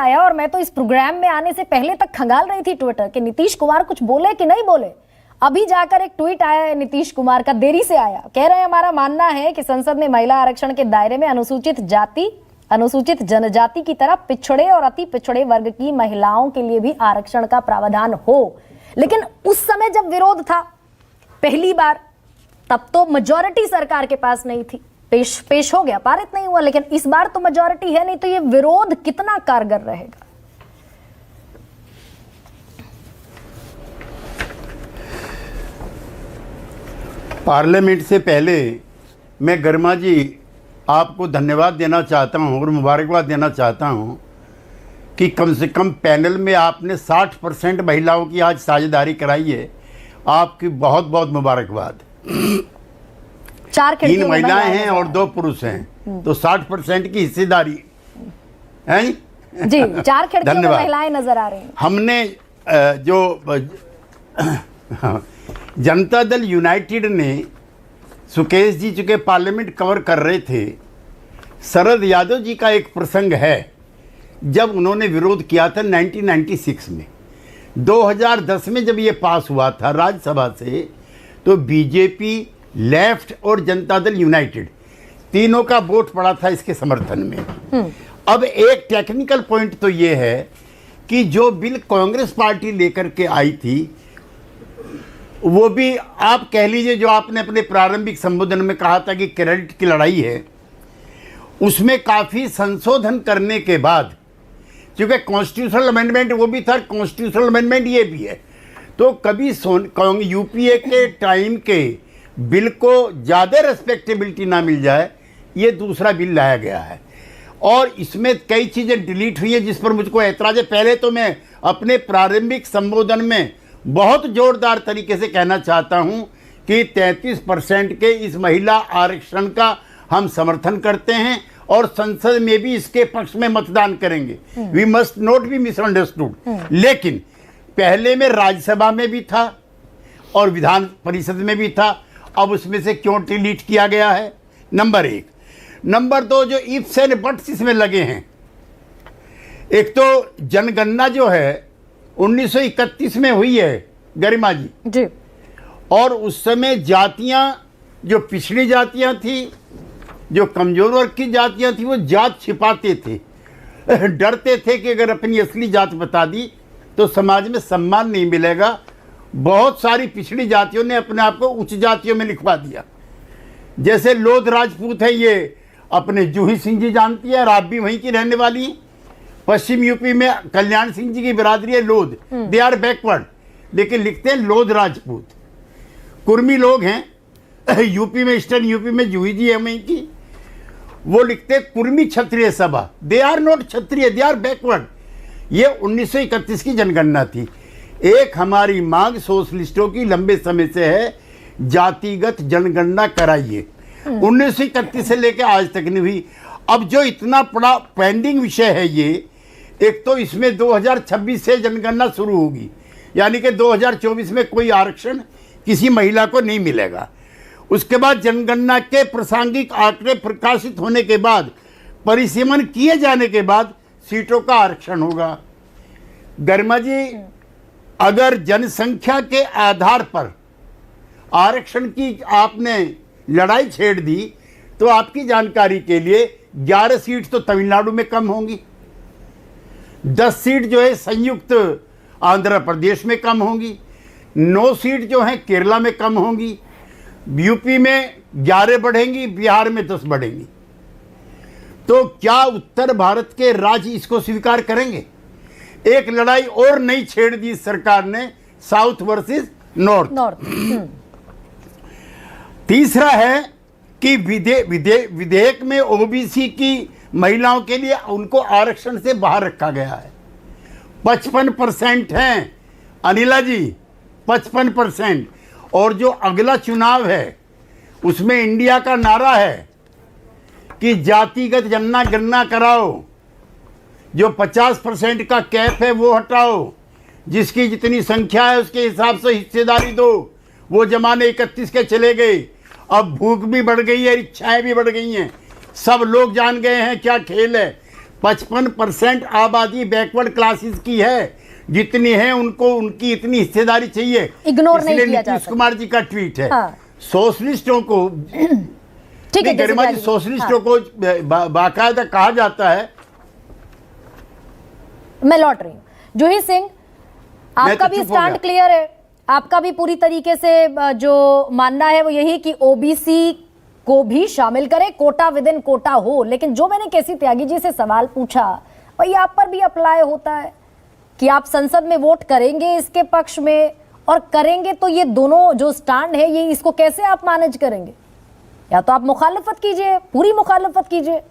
आया और मैं तो इस प्रोग्राम में आने से पहले तक खंगाल रही थी ट्विटर कि नीतीश कुमार कुछ बोले कि नहीं बोले। अभी जाकर एक ट्वीट आया है नीतीश कुमार का, देरी से आया। कह रहे हैं हमारा मानना है कि संसद में महिला आरक्षण के दायरे में अनुसूचित जाति, अनुसूचित जनजाति की तरह पिछड़े और अति पिछड़े वर्ग की महिलाओं के लिए भी आरक्षण का प्रावधान हो। लेकिन उस समय जब विरोध था पहली बार, तब तो मेजॉरिटी सरकार के पास नहीं थी, पेश हो गया, पारित नहीं हुआ। लेकिन इस बार तो मेजॉरिटी है नहीं, तो ये विरोध कितना कारगर रहेगा? पार्लियामेंट से पहले मैं गर्मा जी आपको धन्यवाद देना चाहता हूं और मुबारकबाद देना चाहता हूं कि कम से कम पैनल में आपने 60% महिलाओं की आज साझेदारी कराई है। आपकी बहुत बहुत मुबारकबाद। 3 महिलाएं हैं और 2 पुरुष हैं, तो 60% की हिस्सेदारी है जी। 4 खिड़कियों में महिलाएं नजर आ रही हैं। हमने जो जनता दल यूनाइटेड ने, सुकेश जी चूँकि पार्लियामेंट कवर कर रहे थे, शरद यादव जी का एक प्रसंग है जब उन्होंने विरोध किया था 1996 में। 2010 में जब ये पास हुआ था राज्यसभा से, तो बीजेपी, लेफ्ट और जनता दल यूनाइटेड तीनों का वोट पड़ा था इसके समर्थन में। अब एक टेक्निकल पॉइंट तो ये है कि जो बिल कांग्रेस पार्टी लेकर के आई थी, वो भी आप कह लीजिए, जो आपने अपने प्रारंभिक संबोधन में कहा था कि क्रेडिट की लड़ाई है, उसमें काफ़ी संशोधन करने के बाद, क्योंकि कॉन्स्टिट्यूशनल अमेंडमेंट वो भी था, कॉन्स्टिट्यूशनल अमेंडमेंट ये भी है, तो कभी यूपीए के टाइम के बिल को ज़्यादा रेस्पेक्टेबिलिटी ना मिल जाए, ये दूसरा बिल लाया गया है। और इसमें कई चीज़ें डिलीट हुई हैं जिस पर मुझको ऐतराज़ है। पहले तो मैं अपने प्रारंभिक संबोधन में बहुत जोरदार तरीके से कहना चाहता हूं कि 33% के इस महिला आरक्षण का हम समर्थन करते हैं और संसद में भी इसके पक्ष में मतदान करेंगे। We must not be misunderstood. लेकिन पहले में राज्यसभा में भी था और विधान परिषद में भी था, अब उसमें से क्यों डिलीट किया गया है? नंबर 1। नंबर 2, जो इफ्स एंड बट्स इसमें लगे हैं। एक तो जनगणना जो है 1931 में हुई है गरिमा जी, और उस समय जातियां, जो पिछड़ी जातियां थी, जो कमजोर वर्ग की जातियां थी, वो जात छिपाते थे, डरते थे कि अगर अपनी असली जात बता दी तो समाज में सम्मान नहीं मिलेगा। बहुत सारी पिछड़ी जातियों ने अपने आप को उच्च जातियों में लिखवा दिया। जैसे लोध राजपूत है, ये अपने जूही सिंह जी जानती है और आप भी वहीं की रहने वाली हैं। पश्चिम यूपी में कल्याण सिंह जी की बिरादरी है लोध, दे आर बैकवर्ड, लेकिन लिखते हैं लोध राजपूत। कुर्मी लोग हैं यूपी में, ईस्टर्न यूपी में जूही जी है वहीं की, वो लिखते हैं Kurmi Kshatriya Sabha, they are not Kshatriya, they are backward. ये 1931 की जनगणना थी। एक हमारी मांग सोशलिस्टों की लंबे समय से है, जातिगत जनगणना कराइए। 1931 से लेकर आज तक नहीं हुई। अब जो इतना बड़ा पेंडिंग विषय है ये, एक तो इसमें 2026 से जनगणना शुरू होगी, यानी कि 2024 में कोई आरक्षण किसी महिला को नहीं मिलेगा। उसके बाद जनगणना के प्रासंगिक आंकड़े प्रकाशित होने के बाद, परिसीमन किए जाने के बाद सीटों का आरक्षण होगा। गरिमा जी, अगर जनसंख्या के आधार पर आरक्षण की आपने लड़ाई छेड़ दी, तो आपकी जानकारी के लिए 11 सीट तो तमिलनाडु में कम होंगी, 10 सीट जो है संयुक्त आंध्र प्रदेश में कम होंगी, 9 सीट जो है केरला में कम होंगी, यूपी में 11 बढ़ेंगी, बिहार में 10 बढ़ेंगी। तो क्या उत्तर भारत के राज्य इसको स्वीकार करेंगे? एक लड़ाई और नई छेड़ दी सरकार ने, साउथ वर्सेस नॉर्थ। तीसरा है कि विधेयक में ओबीसी की महिलाओं के लिए उनको आरक्षण से बाहर रखा गया है। 55% हैं अनिला जी, 55%। और जो अगला चुनाव है उसमें इंडिया का नारा है कि जातिगत जनगणना कराओ, जो 50% का कैप है वो हटाओ, जिसकी जितनी संख्या है उसके हिसाब से हिस्सेदारी दो। वो जमाने 31 के चले गए, अब भूख भी बढ़ गई है, इच्छाएं भी बढ़ गई हैं, सब लोग जान गए हैं क्या खेल है। 55% आबादी बैकवर्ड क्लासेस की है। जितनी है उनको उनकी इतनी हिस्सेदारी चाहिए। इग्नोर नहीं इसलिए किया जा नीतीश सकता। कुमार जी का ट्वीट है। हाँ। सोशलिस्टों को ठीक है गरिमा जी, सोशलिस्टों को बाकायदा कहा जाता है। मैं लौट रही हूँ। जूही सिंह, आपका भी चुप हो स्टैंड गया। क्लियर है? आपका भी पूरी तरीके से जो मानना है वो यही कि ओबीसी को भी शामिल करे, कोटा विद इन कोटा हो। लेकिन जो मैंने केसी त्यागी जी से सवाल पूछा वही आप पर भी अप्लाई होता है कि आप संसद में वोट करेंगे इसके पक्ष में, और करेंगे तो ये दोनों जो स्टैंड है ये इसको कैसे आप मैनेज करेंगे? या तो आप मुखालफत कीजिए, पूरी मुखालफत कीजिए,